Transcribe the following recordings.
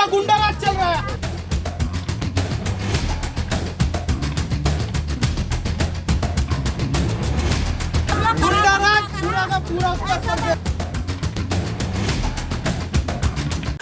यहाँ गुंडाराज चल रहा है। गुंडाराज पूरा का पूरा उसका सर पे।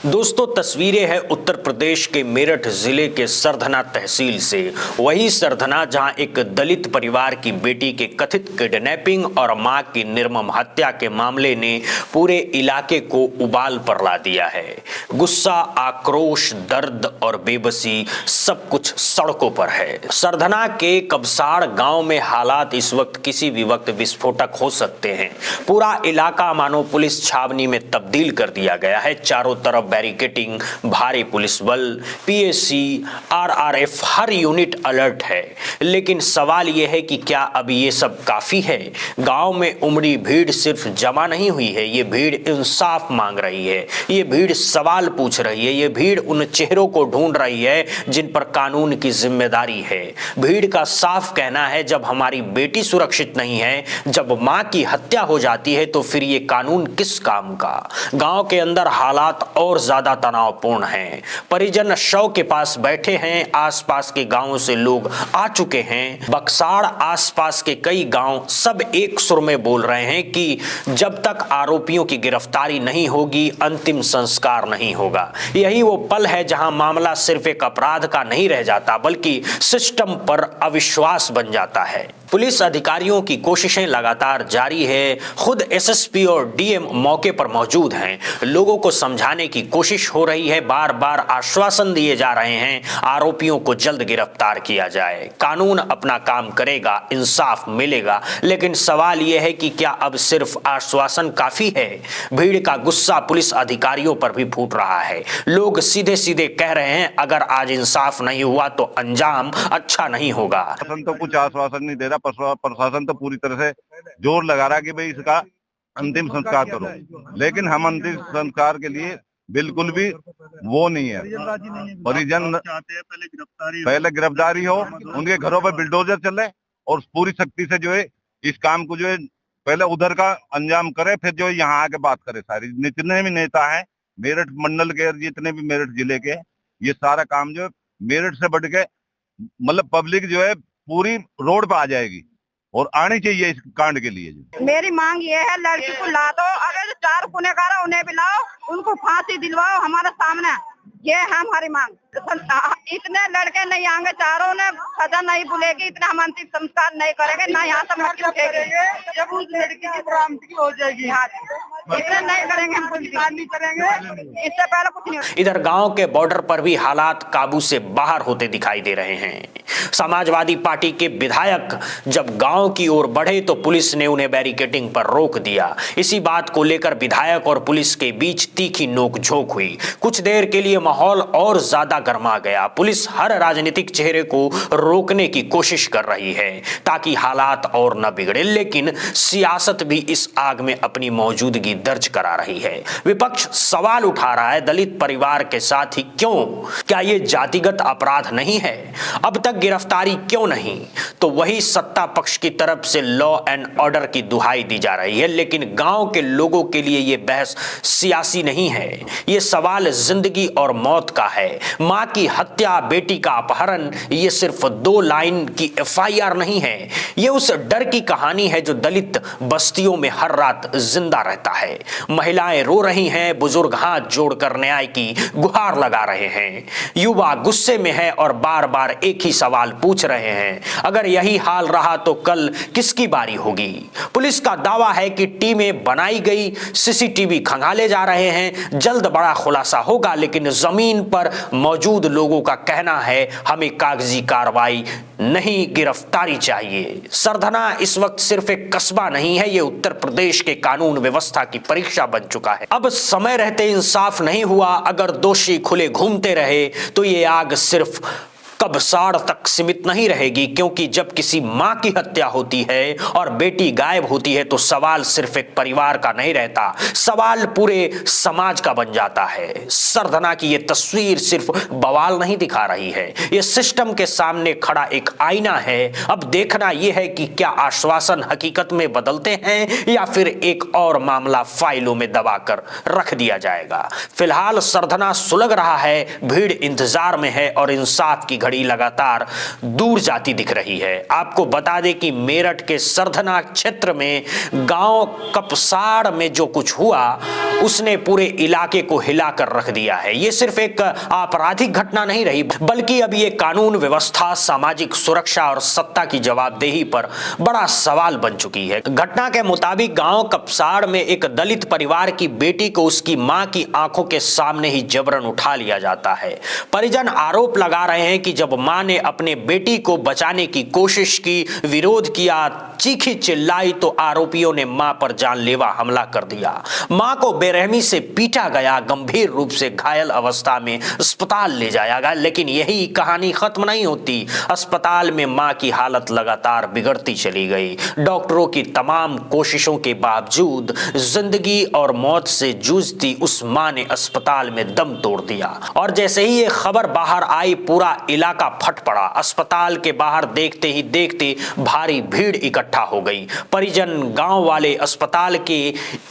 दोस्तों, तस्वीरें हैं उत्तर प्रदेश के मेरठ जिले के सरधना तहसील से। वही सरधना जहां एक दलित परिवार की बेटी के कथित किडनैपिंग और मां की निर्मम हत्या के मामले ने पूरे इलाके को उबाल पर ला दिया है। गुस्सा, आक्रोश, दर्द और बेबसी सब कुछ सड़कों पर है। सरधना के कबसाड़ गांव में हालात इस वक्त किसी भी वक्त विस्फोटक हो सकते हैं। पूरा इलाका मानो पुलिस छावनी में तब्दील कर दिया गया है। चारों तरफ बैरिकेडिंग, भारी पुलिस बल, पीएसी, आरआरएफ, हर यूनिट अलर्ट है। लेकिन सवाल यह है कि क्या अब ये सब काफी है? गांव में उमड़ी भीड़ सिर्फ जमा नहीं हुई है, ये भीड़ इंसाफ मांग रही है, ये भीड़ सवाल पूछ रही है, ये भीड़ उन चेहरों को ढूंढ रही है जिन पर कानून की जिम्मेदारी है। भीड़ का साफ कहना है, जब हमारी बेटी सुरक्षित नहीं है, जब मां की हत्या हो जाती है, तो फिर ये कानून किस काम का? गांव के अंदर हालात और ज्यादा तनावपूर्ण हैं। परिजन शव के पास बैठे हैं। आसपास के गांवों से लोग आ चुके हैं। बक्साड़ आसपास के कई गांव सब एक सुर में बोल रहे हैं कि जब तक आरोपियों की गिरफ्तारी नहीं होगी, अंतिम संस्कार नहीं होगा। यही वो पल है जहां मामला सिर्फ एक अपराध का नहीं रह जाता, बल्कि सिस्टम पर अविश्वास बन जाता है। पुलिस अधिकारियों की कोशिशें लगातार जारी है। खुद एसएसपी और डीएम मौके पर मौजूद हैं। लोगों को समझाने की कोशिश हो रही है। बार बार आश्वासन दिए जा रहे हैं, आरोपियों को जल्द गिरफ्तार किया जाए, कानून अपना काम करेगा, इंसाफ मिलेगा। लेकिन सवाल यह है कि क्या अब सिर्फ आश्वासन काफी है? भीड़ का गुस्सा पुलिस अधिकारियों पर भी फूट रहा है। लोग सीधे सीधे कह रहे हैं, अगर आज इंसाफ नहीं हुआ तो अंजाम अच्छा नहीं होगा। तो कुछ आश्वासन नहीं दे रहा। प्रशासन तो पूरी तरह से जोर लगा रहा कि भाई इसका अंतिम संस्कार करो, लेकिन हम अंतिम संस्कार के लिए बिल्कुल भी वो नहीं है। परिजन पहले गिरफ्तारी हो, उनके घरों पर बिल्डोजर चले और पूरी शक्ति से जो है इस काम को जो है पहले उधर का अंजाम करे, फिर जो है यहाँ आके बात करे। सारी जितने भी नेता हैं मेरठ मंडल के, जितने भी मेरठ जिले के, ये सारा काम जो है मेरठ से बढ़ के मतलब पब्लिक जो है पूरी रोड पे आ जाएगी और आनी चाहिए इस कांड के लिए। मेरी मांग ये है, लड़की को ला दो। अगर 4 गुनहगार है उन्हें भी लाओ, उनको फांसी दिलवाओ हमारे सामने। ये है हमारी मांग। इतने लड़के नहीं आएंगे, चारों ने सजा नहीं बुलेगी, इतना हम अंतिम संस्कार नहीं करेंगे, ना यहाँ से मक्खी उठेगी जब उस लड़की की बरामदगी हो जाएगी। हाँ, इतने नहीं करेंगे, हम कुछ नहीं करेंगे, इससे पहले कुछ नहीं। इधर गांव के बॉर्डर पर भी हालात काबू से बाहर होते दिखाई दे रहे हैं। समाजवादी पार्टी के विधायक जब गांव की ओर बढ़े तो पुलिस ने उन्हें बैरिकेडिंग पर रोक दिया। इसी बात को लेकर विधायक और पुलिस के बीच तीखी नोकझोंक हुई। कुछ देर के लिए माहौल और ज्यादा गर्मा गया। पुलिस हर राजनीतिक चेहरे को रोकने की कोशिश कर रही है ताकि हालात और न बिगड़े, लेकिन सियासत भी इस आग में अपनी मौजूदगी दर्ज करा रही है। विपक्ष सवाल उठा रहा है, दलित परिवार के साथ ही क्यों? क्या यह जातिगत अपराध नहीं है? अब तक गिरफ्तारी क्यों नहीं? तो वही सत्ता पक्ष की तरफ से लॉ एंड ऑर्डर की दुहाई दी जा रही है, लेकिन गांव के लोगों के लिए यह बहस सियासी नहीं है। यह सवाल जिंदगी और मौत का है। मां की हत्या, बेटी का अपहरण, यह सिर्फ 2 लाइन की एफआईआर नहीं है। यह उस डर की कहानी है जो दलित बस्तियों में हर रात जिंदा रहता है। महिलाएं रो रही हैं, बुजुर्ग हाथ जोड़कर न्याय की गुहार लगा रहे हैं, युवा गुस्से में है और बार बार एक ही सवाल पूछ रहे हैं, अगर यही हाल रहा तो कल किसकी बारी होगी? पुलिस का दावा है कि टीमें बनाई गई, सीसीटीवी खंगाले जा रहे हैं, जल्द बड़ा खुलासा होगा, लेकिन जमीन पर मौजूद लोगों का कहना है, हमें कागजी कार्रवाई नहीं, गिरफ्तारी चाहिए। सरधना इस वक्त सिर्फ एक कस्बा नहीं है, यह उत्तर प्रदेश के कानून व्यवस्था की परीक्षा बन चुका है। अब समय रहते इंसाफ नहीं हुआ, अगर दोषी खुले घूमते रहे तो ये आग सिर्फ कबसाड़ तक सीमित नहीं रहेगी, क्योंकि जब किसी मां की हत्या होती है और बेटी गायब होती है तो सवाल सिर्फ एक परिवार का नहीं रहता, सवाल पूरे समाज का बन जाता है। सरधना की यह तस्वीर सिर्फ बवाल नहीं दिखा रही है, यह सिस्टम के सामने खड़ा एक आईना है। अब देखना यह है कि क्या आश्वासन हकीकत में बदलते हैं या फिर एक और मामला फाइलों में दबाकर रख दिया जाएगा। फिलहाल सरधना सुलग रहा है, भीड़ इंतजार में है और इंसाफ की घड़ी लगातार दूर जाती दिख रही है। आपको बता दें कि मेरठ के सरधना क्षेत्र में गांव कपसाड़ में जो कुछ हुआ उसने पूरे इलाके को हिलाकर रख दिया है। यह सिर्फ एक आपराधिक घटना नहीं रही, बल्कि अब यह कानून व्यवस्था, सामाजिक सुरक्षा और सत्ता की जवाबदेही पर बड़ा सवाल बन चुकी है। घटना के मुताबिक गांव कपसाड़ में एक दलित परिवार की बेटी को उसकी मां की आंखों के सामने ही जबरन उठा लिया जाता है। परिजन आरोप लगा रहे हैं कि जब मां ने अपने बेटी को बचाने की कोशिश की, विरोध किया, चीखी चिल्लाई तो आरोपियों ने मां पर जानलेवा हमला कर दिया। मां को बेरहमी से पीटा गया, गंभीर रूप से घायल अवस्था में अस्पताल ले जाया गया। लेकिन यही कहानी खत्म नहीं होती। अस्पताल में मां की हालत लगातार बिगड़ती चली गई। डॉक्टरों की तमाम कोशिशों के बावजूद जिंदगी और मौत से जूझती उस मां ने अस्पताल में दम तोड़ दिया। और जैसे ही ये खबर बाहर आई, पूरा इलाका फट पड़ा। अस्पताल के बाहर देखते ही देखते भारी भीड़ इकट्ठा हो गई। परिजन, गांव वाले, अस्पताल के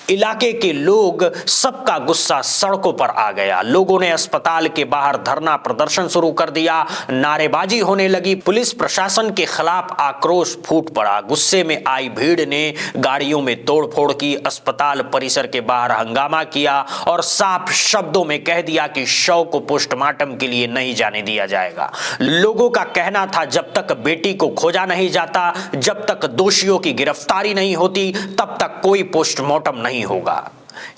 इलाके के लोग, सबका गुस्सा सड़कों पर आ गया। लोगों ने अस्पताल के बाहर धरना प्रदर्शन शुरू कर दिया, नारेबाजी होने लगी। पुलिस प्रशासन के खिलाफ आक्रोश फूट पड़ा। गुस्से में आई भीड़ ने गाड़ियों में तोड़फोड़ की, अस्पताल परिसर के बाहर हंगामा किया और साफ शब्दों में कह दिया कि शव को पोस्टमार्टम के लिए नहीं जाने दिया जाएगा। लोगों का कहना था जब तक बेटी को खोजा नहीं जाता, जब तक दोषियों की गिरफ्तारी नहीं होती, तब तक कोई पोस्टमार्टम नहीं होगा।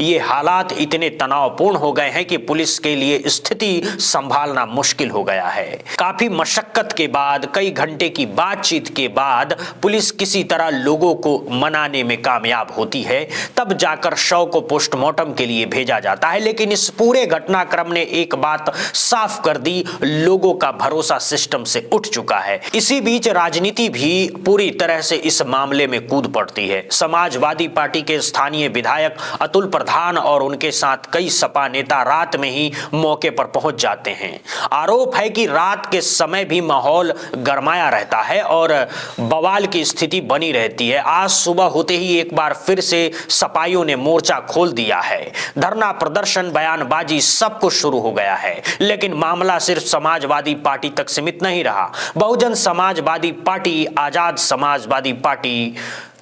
ये हालात इतने तनावपूर्ण हो गए हैं कि पुलिस के लिए स्थिति संभालना मुश्किल हो गया है। काफी मशक्कत के बाद, कई घंटे की बातचीत के बाद पुलिस किसी तरह लोगों को मनाने में कामयाब होती है। तब जाकर शव को पोस्टमार्टम के लिए भेजा जाता है। लेकिन इस पूरे घटनाक्रम ने एक बात साफ कर दी, लोगों का भरोसा सिस्टम से उठ चुका है। इसी बीच राजनीति भी पूरी तरह से इस मामले में कूद पड़ती है। समाजवादी पार्टी के स्थानीय विधायक अतुल प्रधान और उनके साथ कई सपा नेता रात में ही मौके पर पहुंच जाते हैं। आरोप है कि रात के समय भी माहौल गरमाया रहता है और बवाल की स्थिति बनी रहती है। आज सुबह होते ही एक बार फिर से सपाइयों ने मोर्चा खोल दिया है। धरना प्रदर्शन, बयानबाजी, सब कुछ शुरू हो गया है। लेकिन मामला सिर्फ समाजवादी पार्टी तक सीमित नहीं रहा। बहुजन समाजवादी पार्टी, आजाद समाजवादी पार्टी,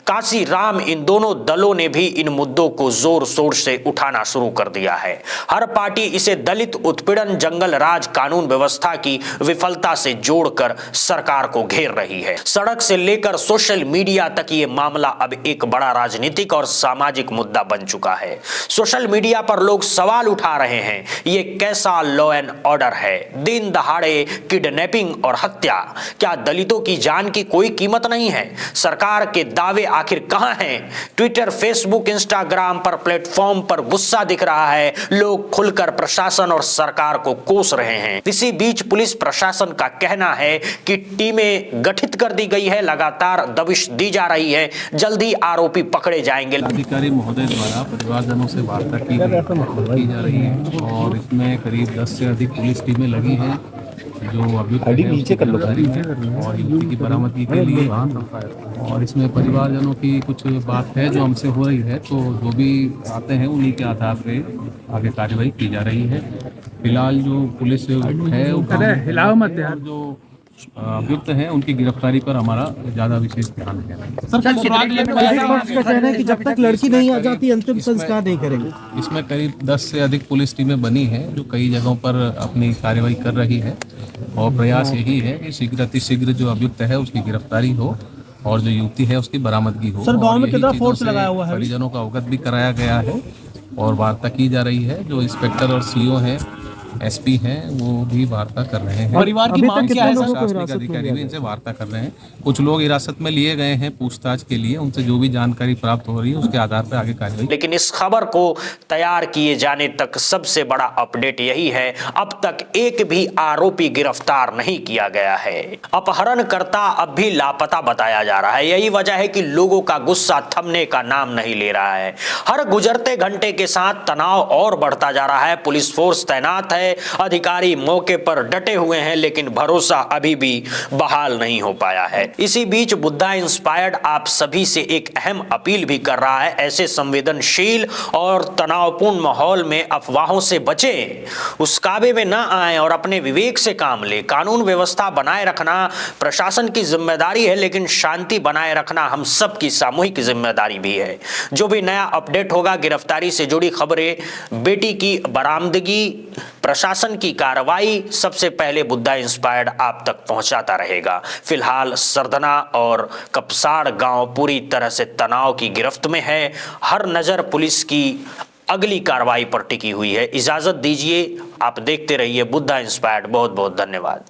काशी राम, इन दोनों दलों ने भी इन मुद्दों को जोर शोर से उठाना शुरू कर दिया है। हर पार्टी इसे दलित उत्पीड़न, जंगल राज, कानून व्यवस्था की विफलता से जोड़कर सरकार को घेर रही है। सड़क से लेकर सोशल मीडिया तक ये मामला अब एक बड़ा राजनीतिक और सामाजिक मुद्दा बन चुका है। सोशल मीडिया पर लोग सवाल उठा रहे हैं, ये कैसा लॉ एंड ऑर्डर है? दिन दहाड़े किडनैपिंग और हत्या, क्या दलितों की जान की कोई कीमत नहीं है? सरकार के दावे आखिर कहां हैं? ट्विटर, फेसबुक, इंस्टाग्राम पर प्लेटफॉर्म पर गुस्सा दिख रहा है। लोग खुलकर प्रशासन और सरकार को कोस रहे हैं। इसी बीच पुलिस प्रशासन का कहना है कि टीमें गठित कर दी गई है, लगातार दबिश दी जा रही है, जल्दी आरोपी पकड़े जाएंगे। अधिकारी महोदय द्वारा परिवारजनों से वार्ता की जा रही है और इसमें करीब 10 से अधिक पुलिस टीमें लगी हैं जो अभियुक्त नीचे कर गिरफ्तारी है और युवती की बरामदगी के लिए। और इसमें परिवारजनों की कुछ बात है जो हमसे हो रही है, तो जो भी आते हैं उन्हीं के आधार पे आगे कार्रवाई की जा रही है। फिलहाल जो पुलिस है वो जो अभियुक्त हैं उनकी गिरफ्तारी पर हमारा ज्यादा विशेष ध्यान है। सर, का कहना है कि जब तक लड़की नहीं आ जाती अंतिम संस्कार नहीं करेंगे। इसमें करीब 10 से अधिक पुलिस टीमें बनी हैं जो कई जगहों पर अपनी कार्रवाई कर रही है और प्रयास यही है कि शीघ्र अतिशीघ्र जो अभियुक्त है उसकी गिरफ्तारी हो और जो युवती है उसकी बरामदगी हो। सर, गांव में कितना फोर्स लगाया हुआ है? परिजनों का अवगत भी कराया गया है और वार्ता की जा रही है। जो इंस्पेक्टर और सीओ हैं एसपी हैं वो भी वार्ता कर रहे हैं। परिवार की अभी मांग तक क्या है कितने सर? लोगों को प्रशासनिक हिरासत में अधिकारी लिया भी इनसे वार्ता कर रहे हैं। कुछ लोग हिरासत में लिए गए हैं पूछताछ के लिए, उनसे जो भी जानकारी प्राप्त हो रही है उसके आधार पर आगे कार्रवाई। लेकिन इस खबर को तैयार किए जाने तक सबसे बड़ा अपडेट यही है, अब तक एक भी आरोपी गिरफ्तार नहीं किया गया है। अपहरणकर्ता अब भी लापता बताया जा रहा है। यही वजह है कि लोगों का गुस्सा थमने का नाम नहीं ले रहा है। हर गुजरते घंटे के साथ तनाव और बढ़ता जा रहा है। पुलिस फोर्स तैनात है, अधिकारी मौके पर डटे हुए हैं, लेकिन भरोसा अभी भी बहाल नहीं हो पाया है। इसी बीच बुद्धा इंस्पायर्ड आप सभी से एक अहम अपील भी कर रहा है। ऐसे संवेदनशील और तनावपूर्ण माहौल में अफवाहों से बचें, उस काबे में ना आए और अपने विवेक से काम ले। कानून व्यवस्था बनाए रखना प्रशासन की जिम्मेदारी है, लेकिन शांति बनाए रखना हम सब की सामूहिक जिम्मेदारी भी है। जो भी नया अपडेट होगा, गिरफ्तारी से जुड़ी खबरें, बेटी की बरामदगी, प्रशासन की कार्रवाई, सबसे पहले बुद्धा इंस्पायर्ड आप तक पहुंचाता रहेगा। फिलहाल सरधना और कपसाड़ गांव पूरी तरह से तनाव की गिरफ्त में है। हर नजर पुलिस की अगली कार्रवाई पर टिकी हुई है। इजाजत दीजिए, आप देखते रहिए बुद्धा इंस्पायर्ड। बहुत बहुत धन्यवाद।